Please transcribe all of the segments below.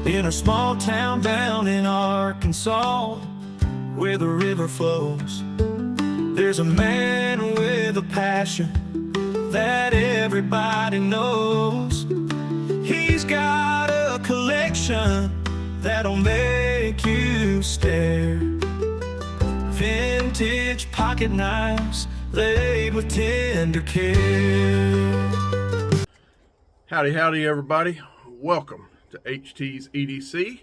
in a small town down in Arkansas, where the river flows. There's a man with a passion that everybody knows. He's got a collection that'll make you stare. Vintage pocket knives laid with tender care. Howdy, howdy, everybody. Welcome to HT's EDC,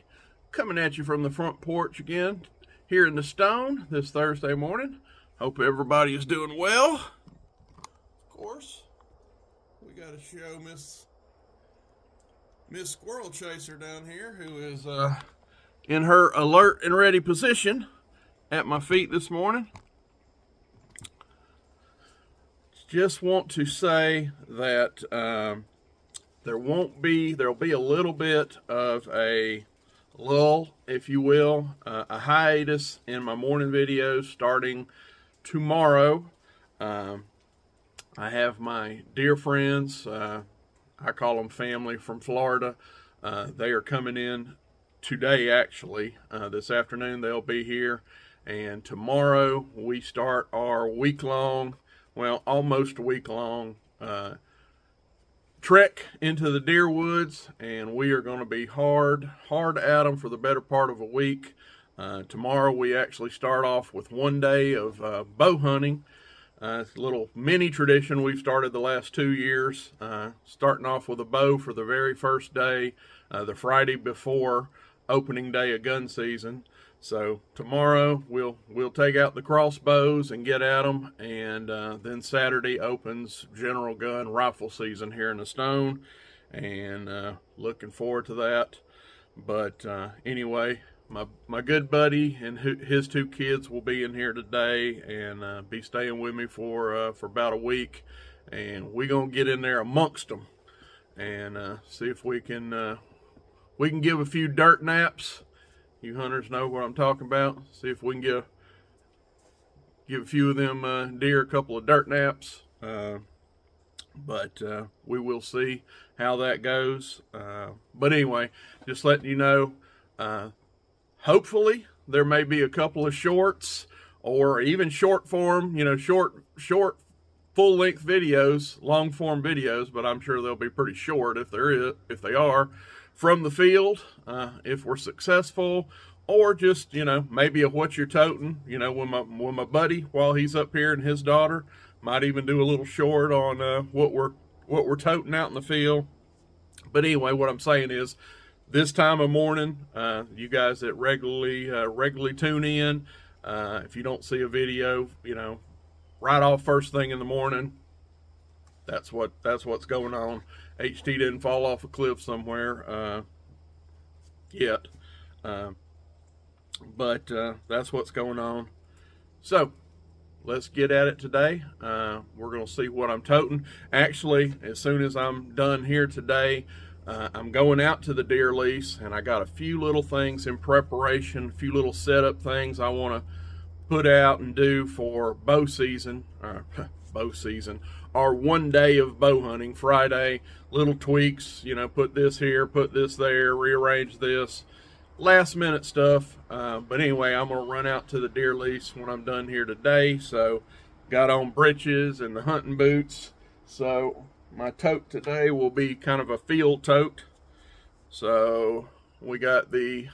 coming at you from the front porch again here in the Stone this Thursday morning. Hope everybody is doing well. Of course, we got to show Miss Squirrel Chaser down here, who is in her alert and ready position at my feet this morning. Just want to say that there'll be a little bit of a lull, if you will, a hiatus in my morning videos starting tomorrow. I have my dear friends, I call them family, from Florida. They are coming in today, actually. This afternoon they'll be here, and tomorrow we start our week-long, well, almost week-long trek into the deer woods, and we are going to be hard at them for the better part of a week. Tomorrow we actually start off with one day of bow hunting. It's a little mini tradition we've started the last 2 years, starting off with a bow for the very first day, the Friday before opening day of gun season. So tomorrow we'll take out the crossbows and get at them, and then Saturday opens general gun rifle season here in the Stone, and looking forward to that. But anyway, my good buddy and his two kids will be in here today and be staying with me for about a week, and we're gonna get in there amongst them and see if we can give a few dirt naps. You hunters know what I'm talking about. See if we can give a few of them deer a couple of dirt naps. But we will see how that goes. But anyway, just letting you know, hopefully there may be a couple of shorts or even short form, short full-length videos, long form videos, but I'm sure they'll be pretty short if they are, from the field, if we're successful, or just, maybe a what you're toting, when my buddy, while he's up here, and his daughter might even do a little short on what we're toting out in the field. But anyway, what I'm saying is, this time of morning, you guys that regularly tune in, if you don't see a video, right off first thing in the morning, that's what's going on. HT didn't fall off a cliff somewhere yet, but that's what's going on. So let's get at it today. We're going to see what I'm toting. Actually, as soon as I'm done here today, I'm going out to the deer lease, and I got a few little things in preparation, a few little setup things I want to put out and do for bow season, or 1 day of bow hunting, Friday. Little tweaks, put this here, put this there, rearrange this, last minute stuff. But anyway, I'm going to run out to the deer lease when I'm done here today. So got on breeches and the hunting boots. So my tote today will be kind of a field tote. So we got the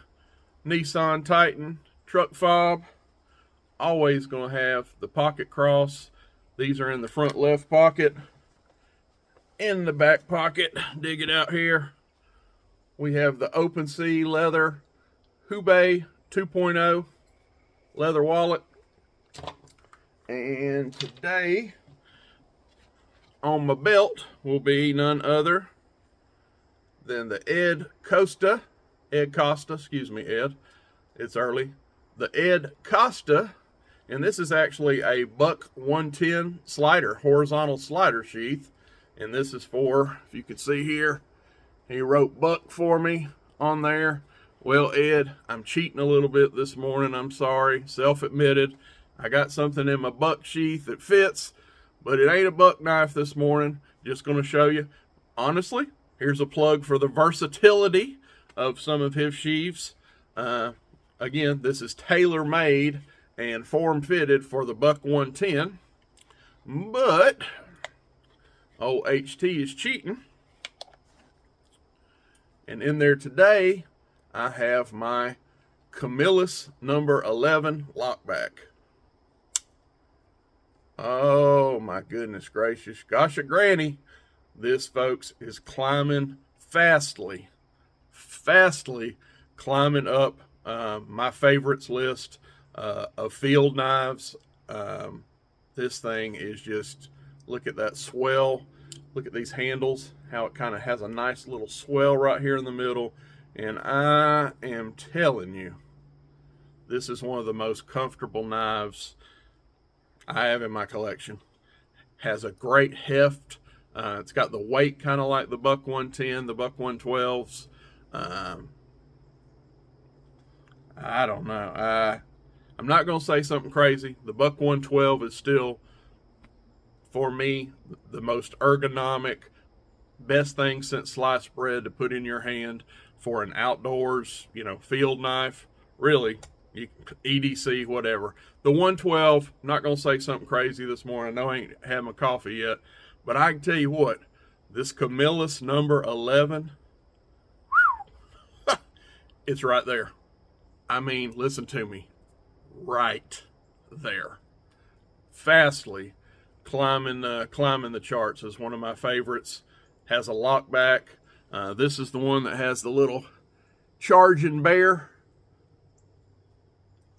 Nissan Titan truck fob. Always going to have the pocket cross. These are in the front left pocket. In the back pocket, dig it out here, we have the Open Sea leather Hubei 2.0 leather wallet. And today on my belt will be none other than the Ed Costa, excuse me, Ed, it's early, the Ed Costa, and this is actually a Buck 110 slider, horizontal slider sheath, and this is for, if you can see here, he wrote Buck for me on there. Well, Ed, I'm cheating a little bit this morning, I'm sorry, self-admitted. I got something in my buck sheath that fits, but it ain't a buck knife this morning. Just going to show you. Honestly, here's a plug for the versatility of some of his sheaves. Again, this is tailor-made and form-fitted for the Buck 110, but old HT is cheating. And in there today, I have my Camillus number 11 lockback. Oh my goodness gracious. Gosh, granny. This, folks, is climbing fastly climbing up my favorites list of field knives. This thing is just, look at that swell. Look at these handles, how it kind of has a nice little swell right here in the middle. And I am telling you, this is one of the most comfortable knives I have in my collection. Has a great heft. It's got the weight kind of like the Buck 110, the Buck 112s. I don't know. I'm not going to say something crazy. The Buck 112 is still, for me, the most ergonomic, best thing since sliced bread to put in your hand for an outdoors, field knife. Really, EDC, whatever. The 112, I'm not going to say something crazy this morning. I know I ain't had my coffee yet, but I can tell you what, this Camillus number 11, it's right there. I mean, listen to me, right there. Fastly climbing the charts is one of my favorites. Has a lockback. This is the one that has the little charging bear,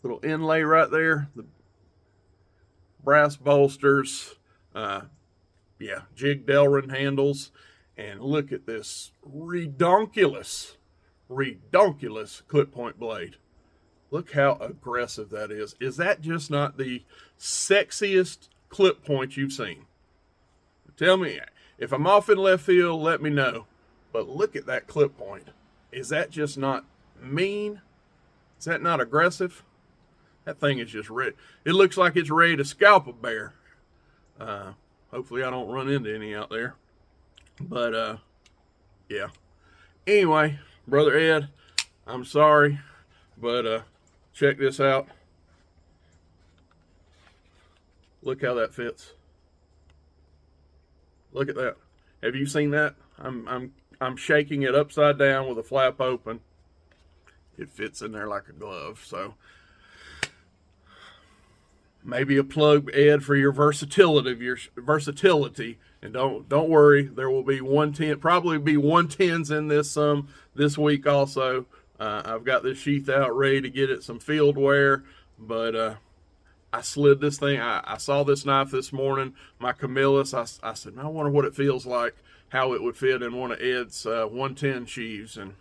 little inlay right there. The brass bolsters, jig Delrin handles, and look at this redonkulous clip point blade. Look how aggressive that is. Is that just not the sexiest clip point you've seen? Tell me, if I'm off in left field, let me know. But look at that clip point. Is that just not mean? Is that not aggressive? That thing is just ready. It looks like it's ready to scalp a bear. Hopefully I don't run into any out there. But, yeah. Anyway, Brother Ed, I'm sorry. But, check this out. Look how that fits. Look at that. Have you seen that? I'm shaking it upside down with a flap open. It fits in there like a glove. So maybe a plug, Ed, for your versatility. And don't worry, there will be 110, probably be 110s in this week also. I've got this sheath out ready to get it some field wear, but I slid this thing. I saw this knife this morning, my Camillus. I said, I wonder what it feels like, how it would fit in one of Ed's 110 sheaves. And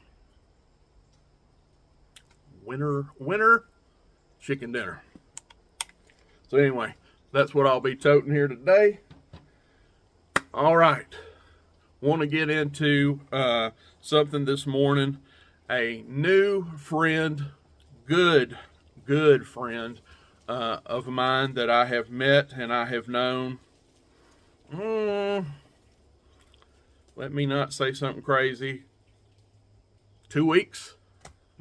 winner chicken dinner. So anyway, that's what I'll be toting here today. All right. Want to get into something this morning. A new friend, good friend of mine that I have met and I have known. Let me not say something crazy. 2 weeks,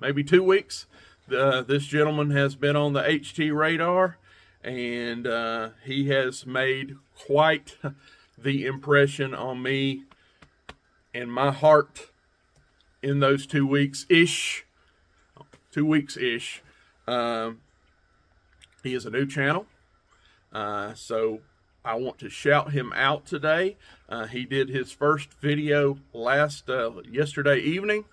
maybe 2 weeks. This gentleman has been on the HT radar, and he has made quite the impression on me and my heart in those 2 weeks-ish. 2 weeks-ish. He is a new channel, so I want to shout him out today. He did his first video yesterday evening,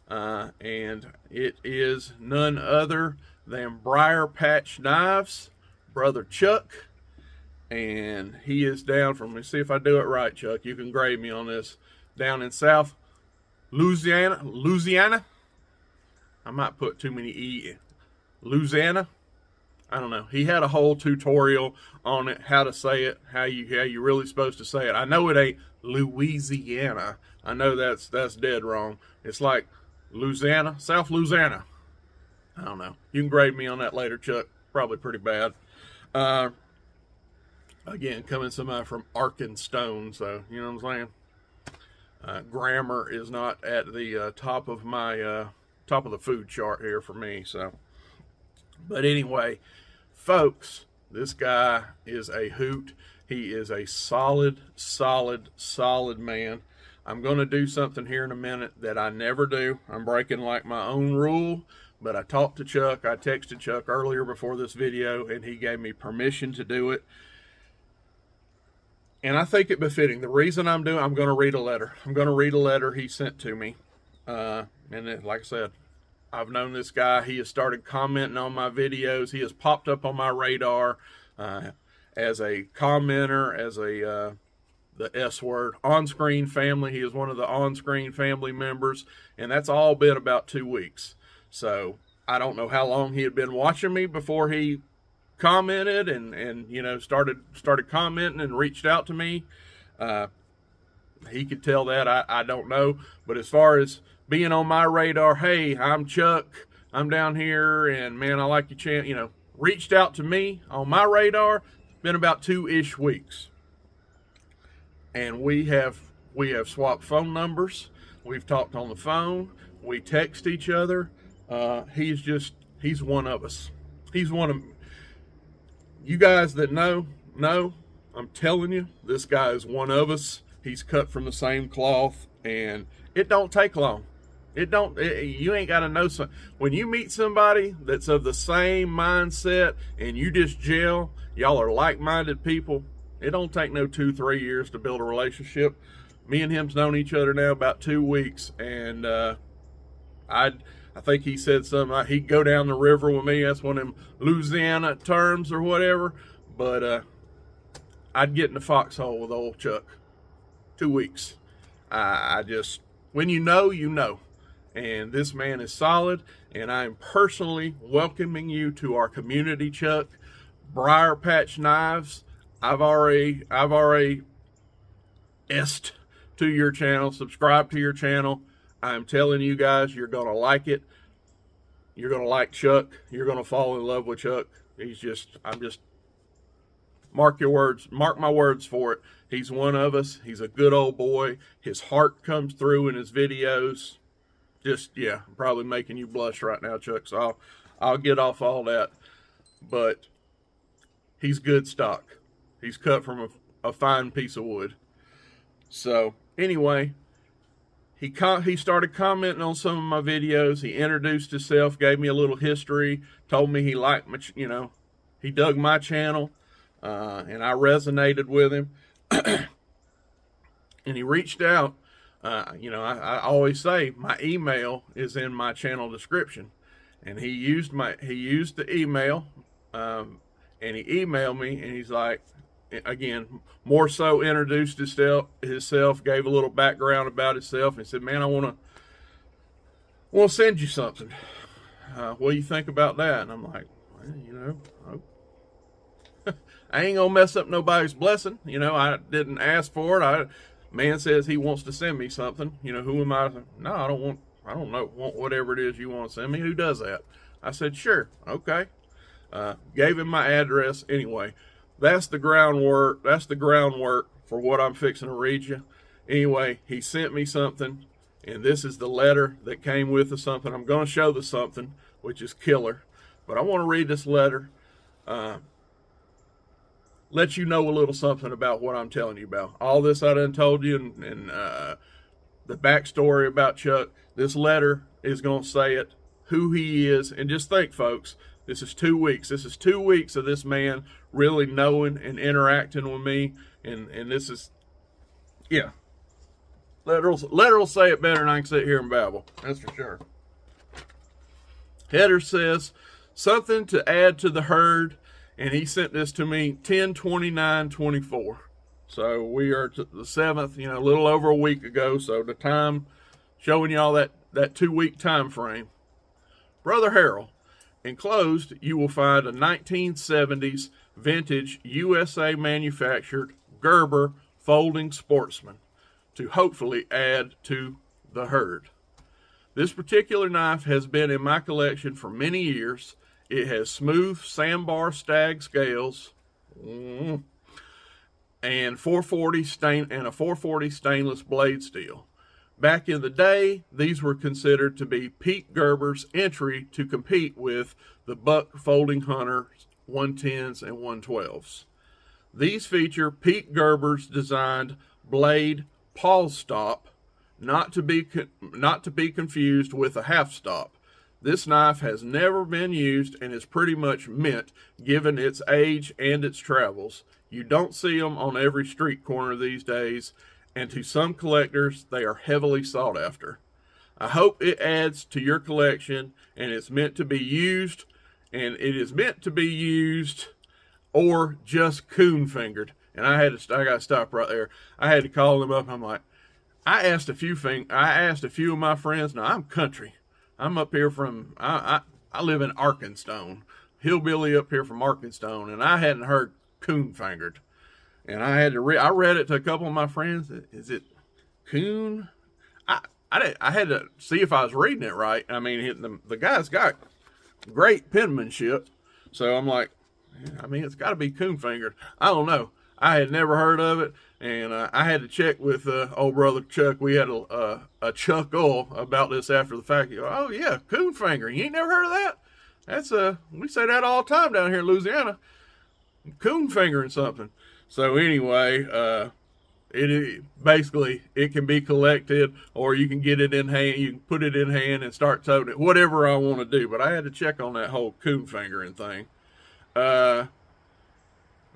and it is none other than Brier Patch Knives, Brother Chuck, and he is down from, let me see if I do it right, Chuck, you can grade me on this, down in South Louisiana. I might put too many E in. Louisiana. I don't know. He had a whole tutorial on it, how to say it, how you really supposed to say it. I know it ain't Louisiana. I know that's dead wrong. It's like Louisiana, South Louisiana. I don't know. You can grade me on that later, Chuck. Probably pretty bad. Again, coming somebody from Arkansas, so you know what I'm grammar is not at the top of my top of the food chart here for me. So, but anyway, folks, this guy is a hoot. He is a solid man. I'm going to do something here in a minute that I never do. I'm breaking like my own rule, but I talked to Chuck. I texted Chuck earlier before this video, and he gave me permission to do it. And I think it befitting. The reason I'm going to read a letter. I'm going to read a letter he sent to me. And it, like I said, I've known this guy. He has started commenting on my videos. He has popped up on my radar as a commenter, as a the S word, on-screen family. He is one of the on-screen family members, and that's all been about 2 weeks. So I don't know how long he had been watching me before he commented and you know, started commenting and reached out to me. He could tell that. I don't know. But as far as being on my radar, hey, I'm Chuck, I'm down here, and man, I like your channel, you know, reached out to me on my radar. Been about 2-ish weeks. And we have swapped phone numbers. We've talked on the phone. We text each other. He's one of us. He's one of you guys that know. I'm telling you, this guy is one of us. He's cut from the same cloth, and it don't take long. You ain't got to know some. When you meet somebody that's of the same mindset and you just gel, y'all are like-minded people. It don't take no 2-3 years to build a relationship. Me and him's known each other now about 2 weeks, and I think he said something. He'd go down the river with me. That's one of them Louisiana terms or whatever. But I'd get in the foxhole with old Chuck. 2 weeks. I just, when you know, you know. And this man is solid, and I am personally welcoming you to our community, Chuck. Brier Patch Knives. I've already est to your channel, subscribe to your channel. I'm telling you guys, you're gonna like it. You're gonna like Chuck. You're gonna fall in love with Chuck. Mark my words for it. He's one of us. He's a good old boy. His heart comes through in his videos. I'm probably making you blush right now, Chuck, so I'll get off all that. But he's good stock. He's cut from a fine piece of wood. So anyway, he started commenting on some of my videos. He introduced himself, gave me a little history, told me he liked my, you know, he dug my channel, and I resonated with him. And he reached out. You know, I always say my email is in my channel description, and he used the email, and he emailed me, and he's like, again, more so introduced himself, gave a little background about himself, and said, man, I want to send you something. What do you think about that? And I'm like, well, you know, I ain't gonna mess up nobody's blessing. You know, I didn't ask for it. Man says he wants to send me something. You know, who am I? No, I don't want whatever it is you want to send me. Who does that? I said, sure, okay. Gave him my address. Anyway, that's the groundwork. That's the groundwork for what I'm fixing to read you. Anyway, he sent me something, and this is the letter that came with the something. I'm going to show the something, which is killer. But I want to read this letter. Let you know a little something about what I'm telling you about. All this I done told you, and the backstory about Chuck. This letter is going to say it, who he is, and just think, folks, this is 2 weeks. This is 2 weeks of this man really knowing and interacting with me, and this is, yeah. Letter will say it better than I can sit here and babble. That's for sure. Header says, something to add to the herd. And he sent this to me 10/29/24. So we are to the 7th, you know, a little over a week ago. So the time showing y'all that 2 week time frame. Brother Harold, enclosed you will find a 1970s vintage USA manufactured Gerber folding sportsman to hopefully add to the herd. This particular knife has been in my collection for many years. It has smooth sandbar stag scales and 440 stainless blade steel. Back in the day, these were considered to be Pete Gerber's entry to compete with the Buck Folding Hunter 110s and 112s. These feature Pete Gerber's designed blade pause stop, not to be confused with a half stop. This knife has never been used and is pretty much mint given its age and its travels. You don't see them on every street corner these days, and to some collectors, they are heavily sought after. I hope it adds to your collection, and it's meant to be used, and it is meant to be used or just coon fingered. And I got to stop right there. I had to call them up. I'm like, I asked a few of my friends. Now I'm country. I'm up here from I live in Arkansas, hillbilly up here from Arkansas, and I hadn't heard coon fingered. And I had to I read it to a couple of my friends. Is it coon? I had to see if I was reading it right. I mean, the guy's got great penmanship, so I'm like, yeah, I mean, it's got to be coon fingered. I don't know. I had never heard of it, and I had to check with old brother Chuck. We had a chuckle about this after the fact. He goes, oh yeah, coon fingering. You ain't never heard of that? That's we say that all the time down here in Louisiana. Coon fingering something. So anyway, it can be collected, or you can get it in hand. You can put it in hand and start toting it. Whatever I want to do. But I had to check on that whole coon fingering thing.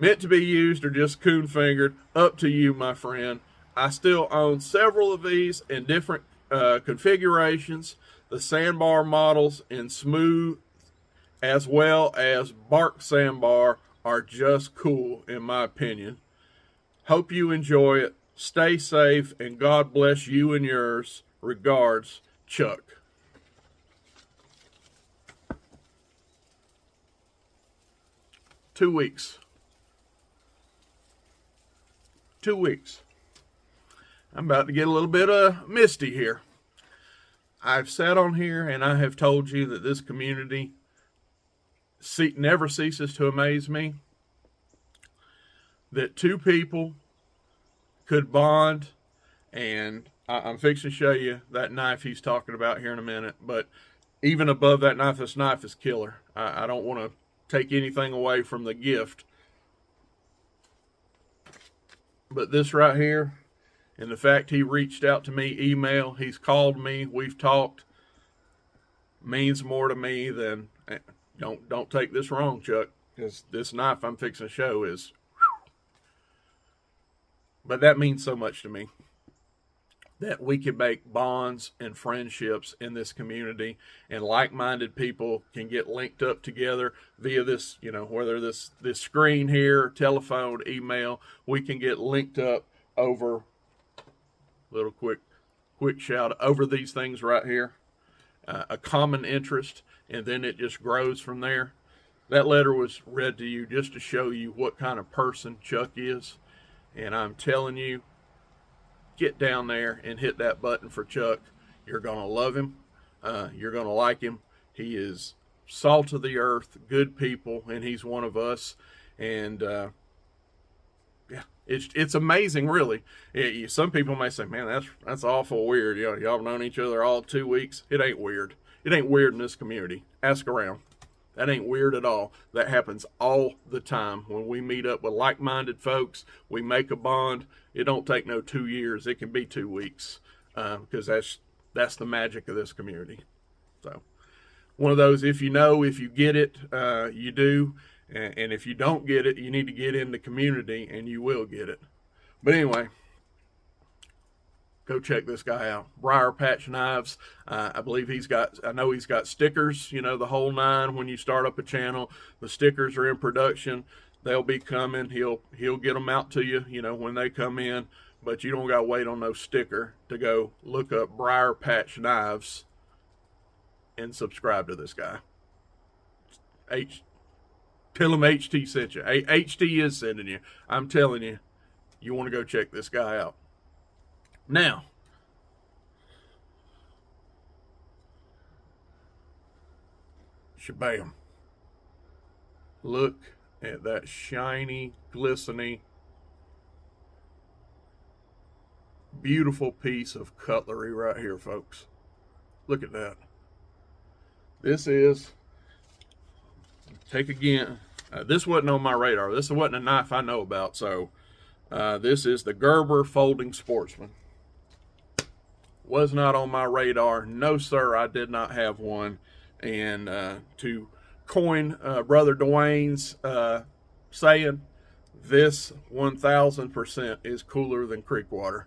Meant to be used or just coon fingered, up to you, my friend. I still own several of these in different configurations. The sandbar models in smooth as well as bark sandbar are just cool, in my opinion. Hope you enjoy it. Stay safe, and God bless you and yours. Regards, Chuck. Two weeks. I'm about to get a little bit misty here. I've sat on here and I have told you that this community never ceases to amaze me. That two people could bond, and I'm fixing to show you that knife he's talking about here in a minute. But even above that knife, this knife is killer. I don't want to take anything away from the gift. But this right here, and the fact he reached out to me, email, he's called me, we've talked, means more to me than, don't take this wrong, Chuck, because this knife I'm fixing to show is, but that means so much to me, that we can make bonds and friendships in this community, and like-minded people can get linked up together via this, whether this screen here, telephone, email, we can get linked up over, little quick shout over these things right here, a common interest, and then it just grows from there. That letter was read to you just to show you what kind of person Chuck is, and I'm telling you, get down there and hit that button for Chuck. You're going to love him. You're going to like him. He is salt of the earth, good people, and he's one of us. And yeah, it's amazing, really. Some people may say, man, that's awful weird. Y'all have known each other all 2 weeks. It ain't weird. It ain't weird in this community. Ask around. That ain't weird at all. That happens all the time. When we meet up with like-minded folks, we make a bond. It don't take no 2 years. It can be 2 weeks, because that's the magic of this community. So one of those, if you get it, you do. And if you don't get it, you need to get in the community, and you will get it. But anyway, go check this guy out. Brier Patch Knives. I believe I know he's got stickers, the whole nine. When you start up a channel, the stickers are in production. They'll be coming. He'll get them out to you, when they come in. But you don't got to wait on no sticker to go look up Brier Patch Knives and subscribe to this guy. Tell him HT sent you. HT is sending you. I'm telling you, you want to go check this guy out. Now, shabam. Look at that shiny, glistening beautiful piece of cutlery right here, folks. Look at that. This is, take again, this wasn't on my radar. This wasn't a knife I know about. So this is the Gerber Folding Sportsman. Was not on my radar. No, sir, I did not have one. And to coin Brother Dwayne's saying, this 1000% is cooler than creek water.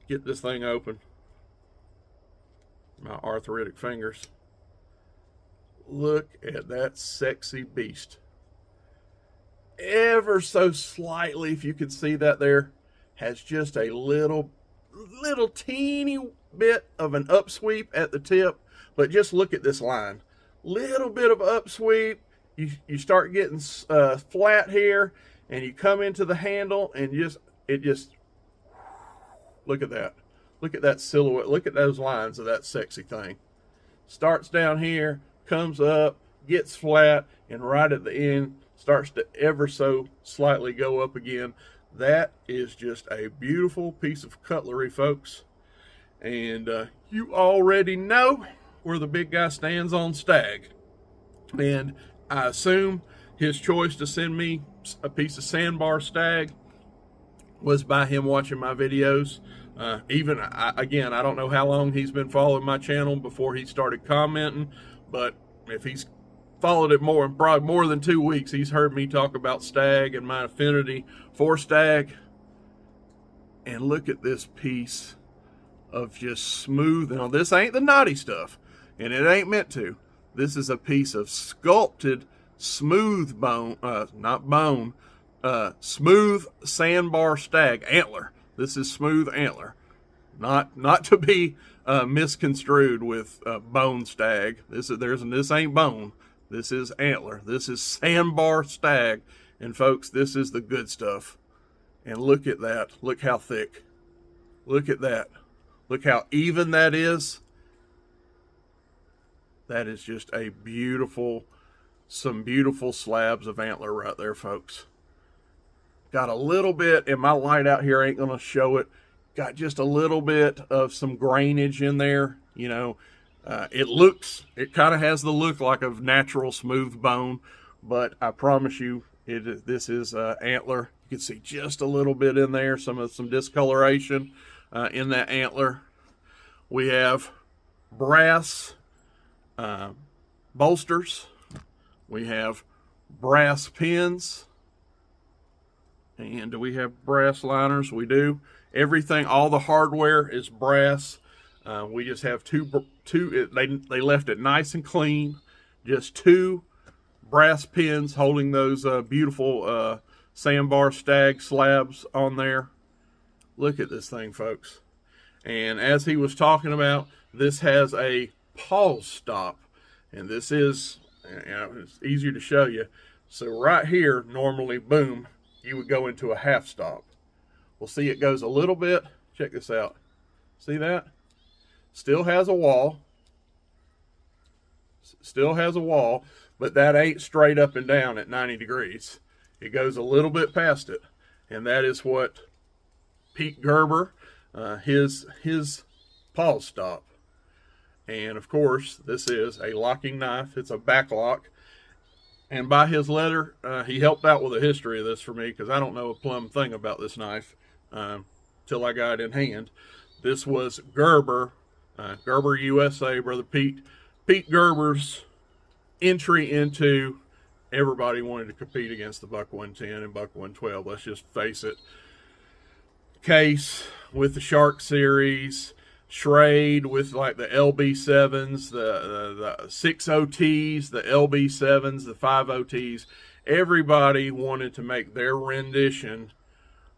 Get this thing open. My arthritic fingers. Look at that sexy beast. Ever so slightly, if you can see that there, has just a little teeny bit of an upsweep at the tip. But just look at this line. Little bit of upsweep. You start getting flat here, and you come into the handle, and it just look at that. Look at that silhouette. Look at those lines of that sexy thing. Starts down here, comes up, gets flat, and right at the end starts to ever so slightly go up again. That is just a beautiful piece of cutlery, folks. And you already know where the big guy stands on stag. And I assume his choice to send me a piece of sandbar stag was by him watching my videos. Again, I don't know how long he's been following my channel before he started commenting, but if he's followed it probably more than 2 weeks, he's heard me talk about stag and my affinity for stag. And look at this piece of just smooth. Now, this ain't the knotty stuff, and it ain't meant to. This is a piece of sculpted, smooth bone, smooth sandbar stag antler. This is smooth antler, not to be misconstrued with bone stag. This ain't bone. This is antler. This is sandbar stag, and folks, this is the good stuff. And look at that. Look how thick. Look at that. Look how even that is. That is just a beautiful, some beautiful slabs of antler right there, folks. Got a little bit, and my light out here ain't going to show it. Got just a little bit of some grainage in there. You know, it kind of has the look like a natural smooth bone, but I promise you, this is antler. You can see just a little bit in there, some discoloration in that antler. We have brass bolsters. We have brass pins. And do we have brass liners? We do. Everything, all the hardware is brass. We just have two. They left it nice and clean. Just 2 brass pins holding those beautiful sandbar stag slabs on there. Look at this thing, folks. And as he was talking about, this has a pause stop, and this is, it's easier to show you. So right here, normally, boom, you would go into a half stop. Well, see, it goes a little bit. Check this out. See that? Still has a wall. Still has a wall, but that ain't straight up and down at 90 degrees. It goes a little bit past it, and that is what Pete Gerber, his pause stop. And of course, this is a locking knife. It's a back lock. And by his letter, he helped out with the history of this for me, because I don't know a plumb thing about this knife till I got it in hand. This was Gerber, Gerber USA, Brother Pete Gerber's entry into, everybody wanted to compete against the Buck 110 and Buck 112. Let's just face it. Case with the Shark series, Schrade with like the LB7s, the 6OTs, the LB7s, the 5OTs. Everybody wanted to make their rendition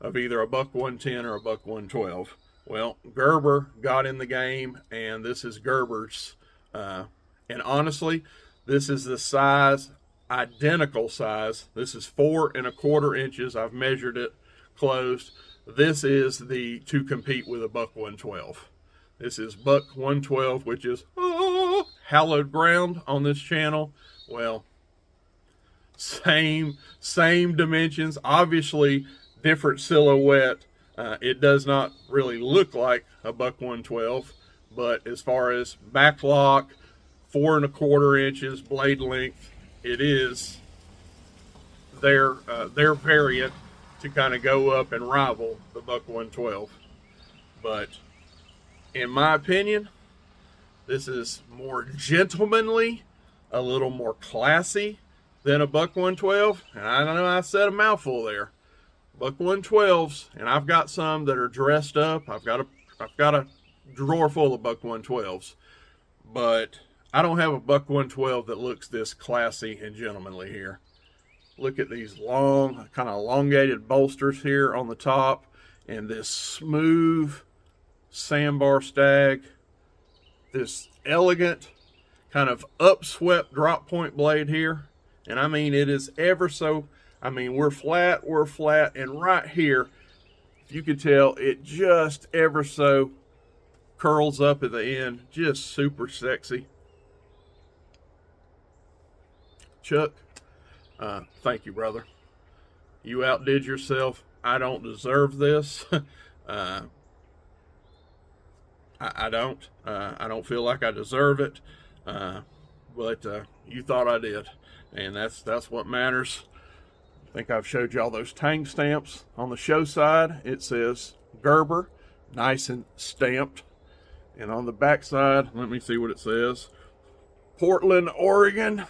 of either a Buck 110 or a Buck 112. Well, Gerber got in the game, and this is Gerber's. And honestly, this is the size, identical size. This is 4 1/4 inches. I've measured it closed. This is to compete with a Buck 112. This is Buck 112, which is hallowed ground on this channel. Well, same dimensions, obviously different silhouette, It does not really look like a buck 112, but as far as back lock, 4 1/4 inches blade length, it is their variant to kind of go up and rival the buck 112. But in my opinion, this is more gentlemanly, a little more classy than a buck 112. And I know I said a mouthful there. Buck 112s, and I've got some that are dressed up. I've got a drawer full of buck 112s, but I don't have a buck 112 that looks this classy and gentlemanly here. Look at these long, kind of elongated bolsters here on the top, and this smooth sandbar stag, this elegant kind of upswept drop point blade here. And I mean, it is ever so, I mean, we're flat, and right here, if you could tell, it just ever so curls up at the end, just super sexy. Chuck, thank you, brother. You outdid yourself. I don't deserve this. I don't feel like I deserve it, but you thought I did, and that's what matters. I think I've showed y'all those tang stamps on the show side. It says Gerber, nice and stamped, and on the back side, let me see what it says. Portland, Oregon,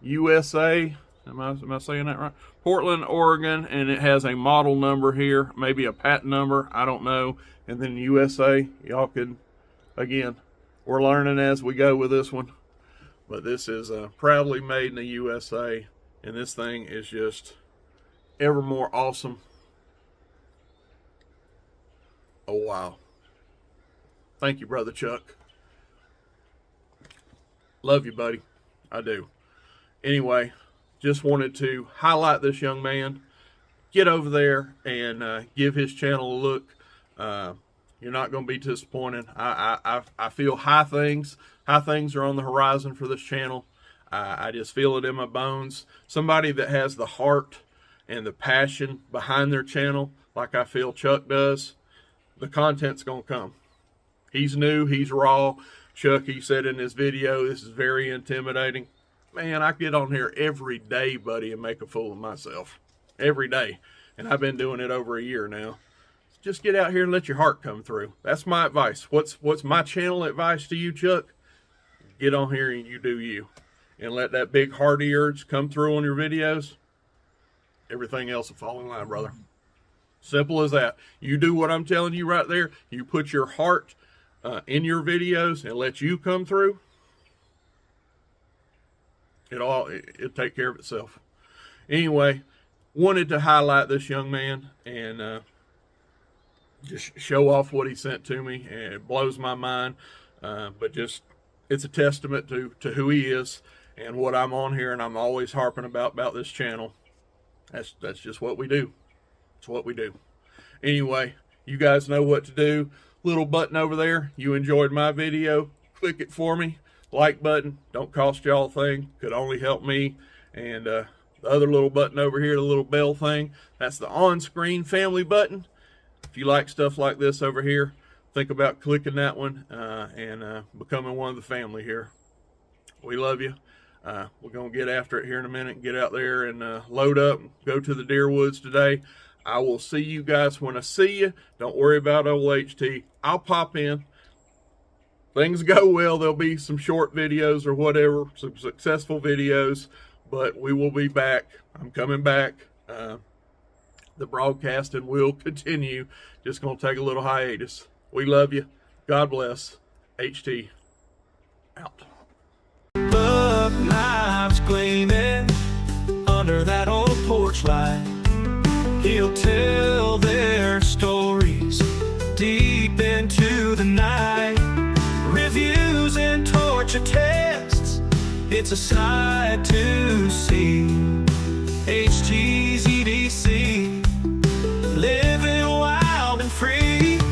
USA. Am I saying that right? Portland, Oregon, and it has a model number here, maybe a patent number, I don't know. And then USA, y'all can, again, we're learning as we go with this one. But this is proudly made in the USA, and this thing is just ever more awesome. Oh, wow. Thank you, Brother Chuck. Love you, buddy. I do. Anyway, just wanted to highlight this young man. Get over there and give his channel a look. You're not going to be disappointed. I feel high things are on the horizon for this channel. I just feel it in my bones. Somebody that has the heart and the passion behind their channel, like I feel Chuck does, the content's going to come. He's new, he's raw. Chuck, he said in his video, this is very intimidating. Man, I get on here every day, buddy, and make a fool of myself. Every day. And I've been doing it over a year now. Just get out here and let your heart come through. That's my advice. What's my channel advice to you, Chuck? Get on here and you do you. And let that big hearty urge come through on your videos. Everything else will fall in line, brother. Simple as that. You do what I'm telling you right there. You put your heart in your videos and let you come through. It'll take care of itself. Anyway, wanted to highlight this young man and just show off what he sent to me, and it blows my mind. But just, it's a testament to who he is and what I'm on here, and I'm always harping about this channel. That's just what we do. It's what we do. Anyway, you guys know what to do. Little button over there. You enjoyed my video, click it for me. Like button, don't cost y'all a thing, could only help me. And the other little button over here, the little bell thing, that's the on-screen family button. If you like stuff like this over here, think about clicking that one and becoming one of the family here. We love you. We're going to get after it here in a minute and get out there and load up and go to the deer woods today. I will see you guys when I see you. Don't worry about old HT. I'll pop in. Things go well, there'll be some short videos or whatever, some successful videos, but we will be back. I'm coming back. The broadcasting will continue. Just going to take a little hiatus. We love you. God bless. HT out. Buck knives gleaming under that old porch light. He'll tell their stories deep into the night. Reviews and torture tests, it's a sight to see. HT's EDC.